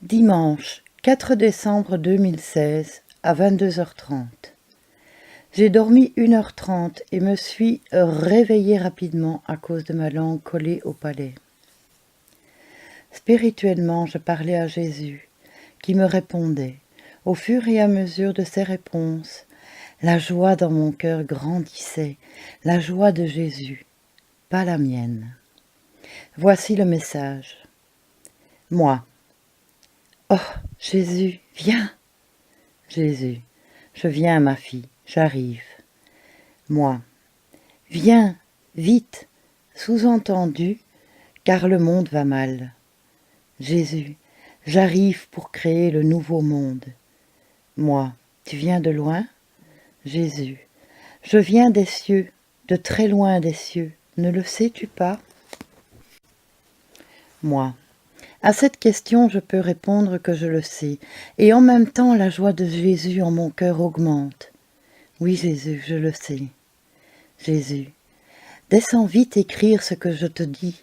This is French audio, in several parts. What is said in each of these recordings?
Dimanche 4 décembre 2016 à 22h30. J'ai dormi 1h30 et me suis réveillée rapidement à cause de ma langue collée au palais. Spirituellement, je parlais à Jésus, qui me répondait. Au fur et à mesure de ses réponses, la joie dans mon cœur grandissait, la joie de Jésus, pas la mienne. Voici le message. Moi. Oh, Jésus, viens. Jésus, je viens, ma fille, j'arrive. Moi, viens, vite, sous-entendu, car le monde va mal. Jésus, j'arrive pour créer le nouveau monde. Moi, tu viens de loin? Jésus, je viens des cieux, de très loin des cieux, ne le sais-tu pas? Moi, à cette question, je peux répondre que je le sais, et en même temps la joie de Jésus en mon cœur augmente. Oui, Jésus, je le sais. Jésus, descends vite écrire ce que je te dis.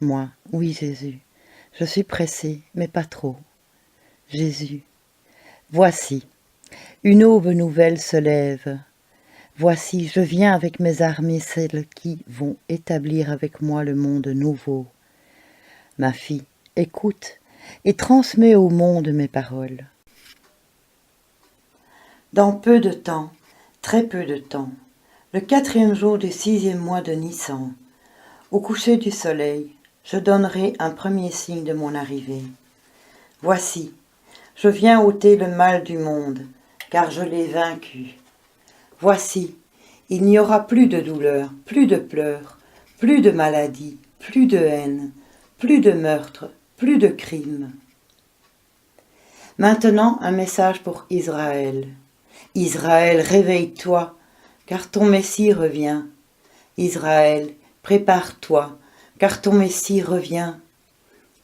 Moi, oui, Jésus, je suis pressé, mais pas trop. Jésus, voici, une aube nouvelle se lève. Voici, je viens avec mes armées, celles qui vont établir avec moi le monde nouveau. Ma fille, écoute et transmets au monde mes paroles. Dans peu de temps, très peu de temps, le 4e jour du 6e mois de Nissan, au coucher du soleil, je donnerai un premier signe de mon arrivée. Voici, je viens ôter le mal du monde, car je l'ai vaincu. Voici, il n'y aura plus de douleur, plus de pleurs, plus de maladie, plus de haine, plus de meurtre, plus de crimes. Maintenant, un message pour Israël. Israël, réveille-toi, car ton Messie revient. Israël, prépare-toi, car ton Messie revient.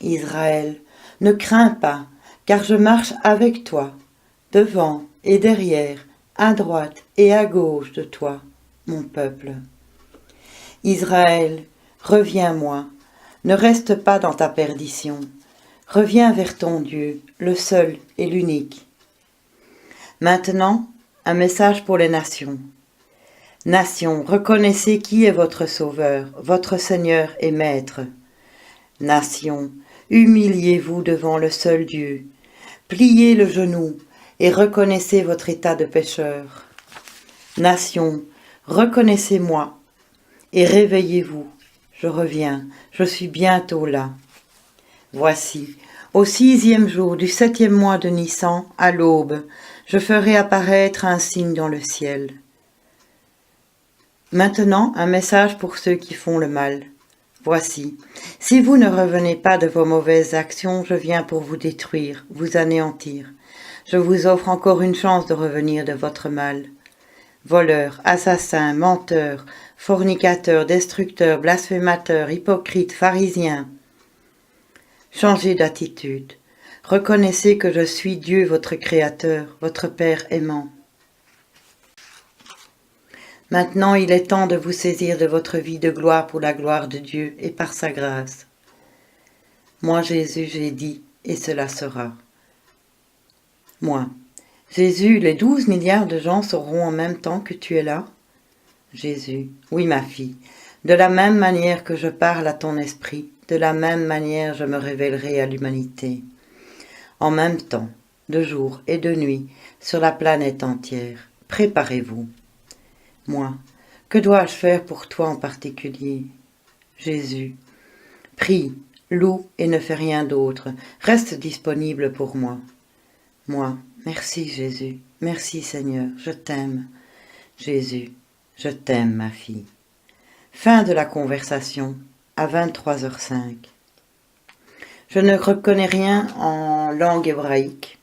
Israël, ne crains pas, car je marche avec toi, devant et derrière, à droite et à gauche de toi, mon peuple. Israël, reviens-moi, ne reste pas dans ta perdition. Reviens vers ton Dieu, le seul et l'unique. Maintenant, un message pour les nations. Nations, reconnaissez qui est votre Sauveur, votre Seigneur et Maître. Nations, humiliez-vous devant le seul Dieu. Pliez le genou et reconnaissez votre état de pécheur. Nations, reconnaissez-moi et réveillez-vous. Je reviens, je suis bientôt là. Voici, au 6e jour du 7e mois de Nissan, à l'aube, je ferai apparaître un signe dans le ciel. Maintenant, un message pour ceux qui font le mal. Voici, si vous ne revenez pas de vos mauvaises actions, je viens pour vous détruire, vous anéantir. Je vous offre encore une chance de revenir de votre mal. Voleurs, assassins, menteurs, fornicateurs, destructeurs, blasphémateurs, hypocrites, pharisiens. Changez d'attitude. Reconnaissez que je suis Dieu, votre Créateur, votre Père aimant. Maintenant, il est temps de vous saisir de votre vie de gloire pour la gloire de Dieu et par sa grâce. Moi, Jésus, j'ai dit, et cela sera. Moi, Jésus, les 12 milliards de gens sauront en même temps que tu es là? Jésus, oui, ma fille, de la même manière que je parle à ton esprit, de la même manière je me révélerai à l'humanité. En même temps, de jour et de nuit, sur la planète entière, préparez-vous. Moi, que dois-je faire pour toi en particulier? Jésus, prie, loue et ne fais rien d'autre, reste disponible pour moi. Moi, merci Jésus, merci Seigneur, je t'aime. Jésus, je t'aime ma fille. Fin de la conversation à 23h05. Je ne reconnais rien en langue hébraïque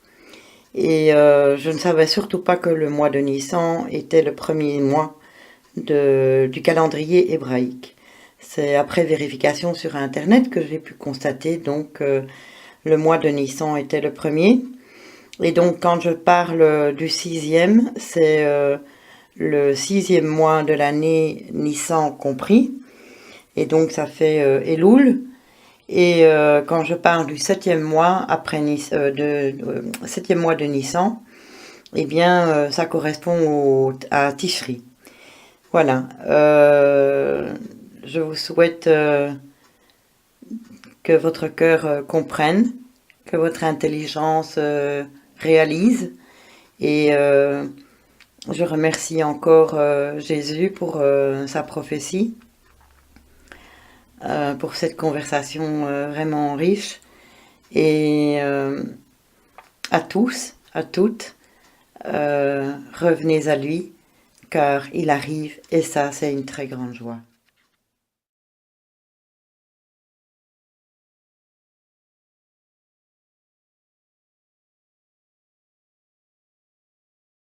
et je ne savais surtout pas que le mois de Nissan était le premier mois du calendrier hébraïque. C'est après vérification sur internet que j'ai pu constater donc le mois de Nissan était le premier. Et donc quand je parle du 6e, c'est le 6e mois de l'année Nissan compris. Et donc ça fait Elul. Et quand je parle du 7e mois après 7e mois de Nissan, eh bien ça correspond à Tishri. Voilà. Je vous souhaite que votre cœur comprenne, que votre intelligence réalise. Et je remercie encore Jésus pour sa prophétie, pour cette conversation vraiment riche. Et à tous, à toutes, revenez à lui, car il arrive, et ça, c'est une très grande joie.